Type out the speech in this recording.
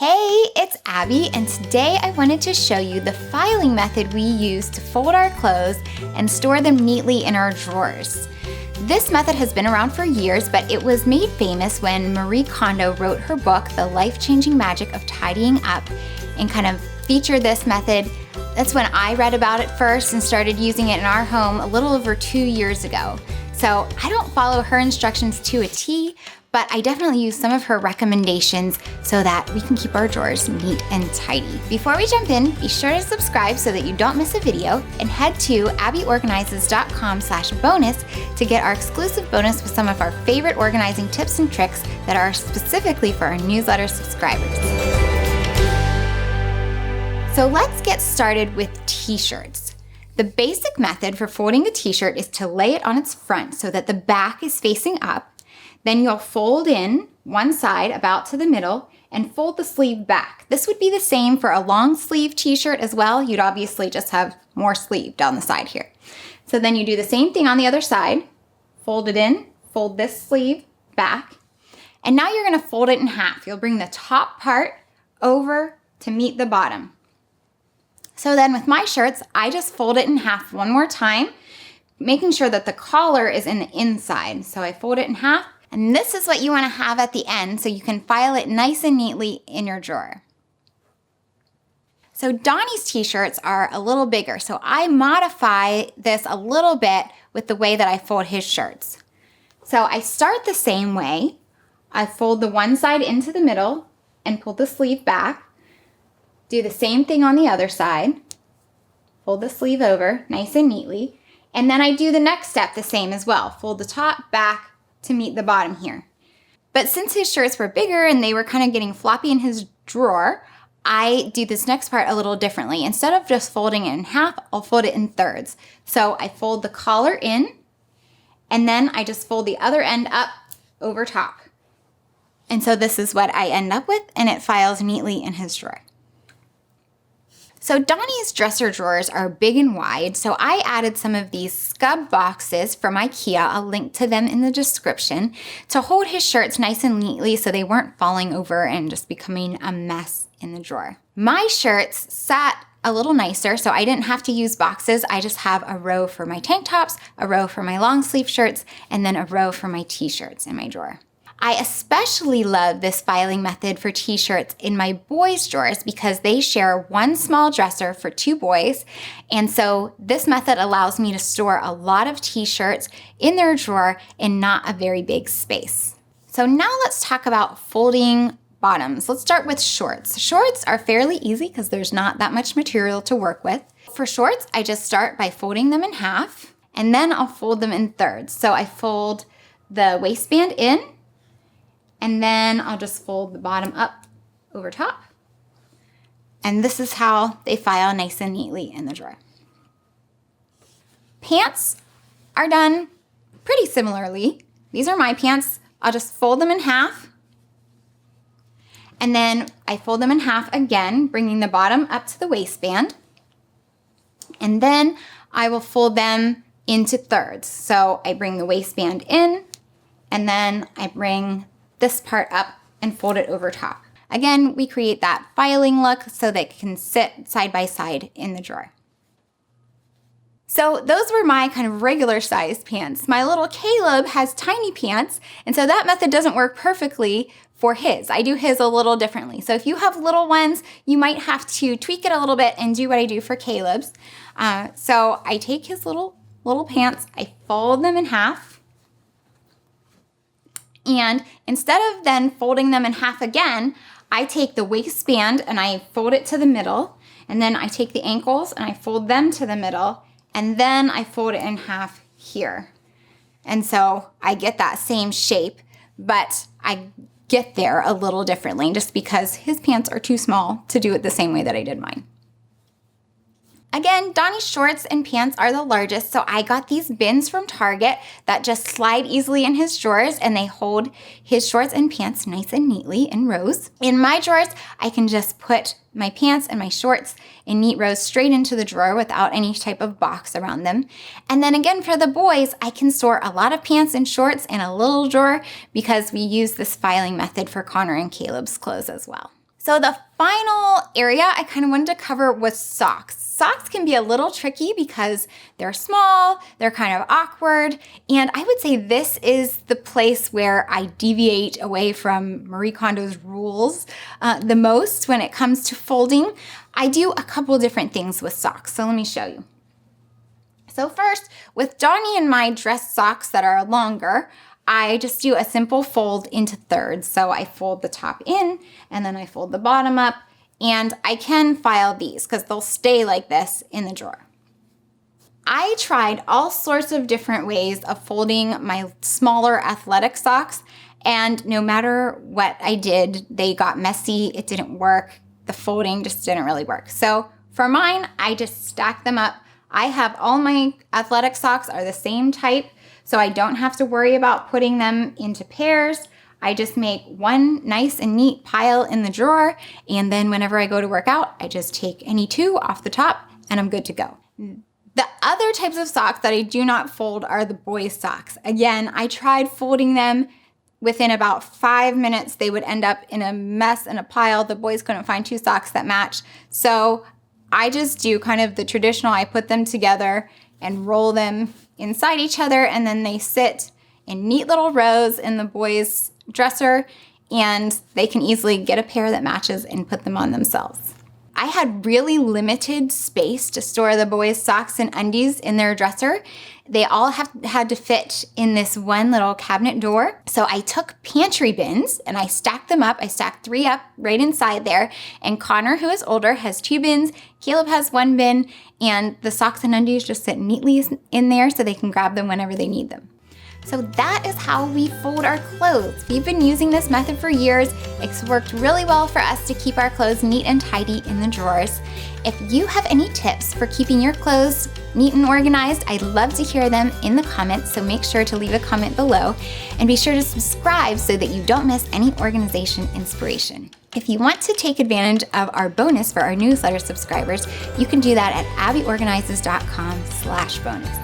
Hey, it's Abby, and today I wanted to show you the filing method we use to fold our clothes and store them neatly in our drawers. This method has been around for years, but it was made famous when Marie Kondo wrote her book, The Life-Changing Magic of Tidying Up, and kind of featured this method. That's when I read about it first and started using it in our home a little over 2 years ago. So I don't follow her instructions to a T, but I definitely use some of her recommendations so that we can keep our drawers neat and tidy. Before we jump in, be sure to subscribe so that you don't miss a video, and head to abbyorganizes.com/bonus to get our exclusive bonus with some of our favorite organizing tips and tricks that are specifically for our newsletter subscribers. So let's get started with t-shirts. The basic method for folding a t-shirt is to lay it on its front so that the back is facing up. Then you'll fold in one side about to the middle and fold the sleeve back. This would be the same for a long sleeve t-shirt as well. You'd obviously just have more sleeve down the side here. So then you do the same thing on the other side. Fold it in, fold this sleeve back, and now you're gonna fold it in half. You'll bring the top part over to meet the bottom. So then with my shirts, I just fold it in half one more time, making sure that the collar is in the inside. So I fold it in half, and this is what you want to have at the end so you can file it nice and neatly in your drawer. So Donnie's t-shirts are a little bigger, so I modify this a little bit with the way that I fold his shirts. So I start the same way. I fold the one side into the middle and pull the sleeve back. Do the same thing on the other side. Fold the sleeve over nice and neatly. And then I do the next step the same as well. Fold the top back to meet the bottom here. But since his shirts were bigger and they were kind of getting floppy in his drawer, I do this next part a little differently. Instead of just folding it in half, I'll fold it in thirds. So I fold the collar in, and then I just fold the other end up over top. And so this is what I end up with, and it files neatly in his drawer. So Donnie's dresser drawers are big and wide, so I added some of these scub boxes from IKEA, I'll link to them in the description, to hold his shirts nice and neatly so they weren't falling over and just becoming a mess in the drawer. My shirts sat a little nicer, so I didn't have to use boxes. I just have a row for my tank tops, a row for my long sleeve shirts, and then a row for my t-shirts in my drawer. I especially love this filing method for t-shirts in my boys' drawers because they share one small dresser for 2 boys. And so this method allows me to store a lot of t-shirts in their drawer in not a very big space. So now let's talk about folding bottoms. Let's start with shorts. Shorts are fairly easy because there's not that much material to work with. For shorts, I just start by folding them in half, and then I'll fold them in thirds. So I fold the waistband in, and then I'll just fold the bottom up over top. And this is how they file nice and neatly in the drawer. Pants are done pretty similarly. These are my pants. I'll just fold them in half. And then I fold them in half again, bringing the bottom up to the waistband. And then I will fold them into thirds. So I bring the waistband in, and then I bring this part up and fold it over top. Again, we create that filing look so that it can sit side by side in the drawer. So those were my kind of regular sized pants. My little Caleb has tiny pants, and so that method doesn't work perfectly for his. I do his a little differently. So if you have little ones, you might have to tweak it a little bit and do what I do for Caleb's. So I take his little pants, I fold them in half, and instead of then folding them in half again, I take the waistband and I fold it to the middle, and then I take the ankles and I fold them to the middle, and then I fold it in half here. And so I get that same shape, but I get there a little differently just because his pants are too small to do it the same way that I did mine. Again, Donnie's shorts and pants are the largest, so I got these bins from Target that just slide easily in his drawers, and they hold his shorts and pants nice and neatly in rows. In my drawers, I can just put my pants and my shorts in neat rows straight into the drawer without any type of box around them. And then again, for the boys, I can store a lot of pants and shorts in a little drawer because we use this filing method for Connor and Caleb's clothes as well. So the final area I kind of wanted to cover was socks. Socks can be a little tricky because they're small, they're kind of awkward, and I would say this is the place where I deviate away from Marie Kondo's rules the most when it comes to folding. I do a couple different things with socks, so let me show you. So first, with Donnie and my dress socks that are longer, I just do a simple fold into thirds. So I fold the top in and then I fold the bottom up, and I can file these because they'll stay like this in the drawer. I tried all sorts of different ways of folding my smaller athletic socks, and no matter what I did, they got messy, it didn't work, the folding just didn't really work. So for mine, I just stack them up. I have all my athletic socks are the same type, so I don't have to worry about putting them into pairs. I just make one nice and neat pile in the drawer, and then whenever I go to work out, I just take any two off the top and I'm good to go. The other types of socks that I do not fold are the boys' socks. Again, I tried folding them. Within about 5 minutes, they would end up in a mess in a pile. The boys couldn't find two socks that match. So I just do kind of the traditional, I put them together and roll them inside each other, and then they sit in neat little rows in the boys' dresser, and they can easily get a pair that matches and put them on themselves. I had really limited space to store the boys' socks and undies in their dresser. They all had to fit in this one little cabinet door. So I took pantry bins and I stacked them up. I stacked 3 up right inside there. And Connor, who is older, has 2 bins. Caleb has 1 bin. And the socks and undies just sit neatly in there so they can grab them whenever they need them. So that is how we fold our clothes. We've been using this method for years. It's worked really well for us to keep our clothes neat and tidy in the drawers. If you have any tips for keeping your clothes neat and organized, I'd love to hear them in the comments, so make sure to leave a comment below. And be sure to subscribe so that you don't miss any organization inspiration. If you want to take advantage of our bonus for our newsletter subscribers, you can do that at abbyorganizes.com/bonus.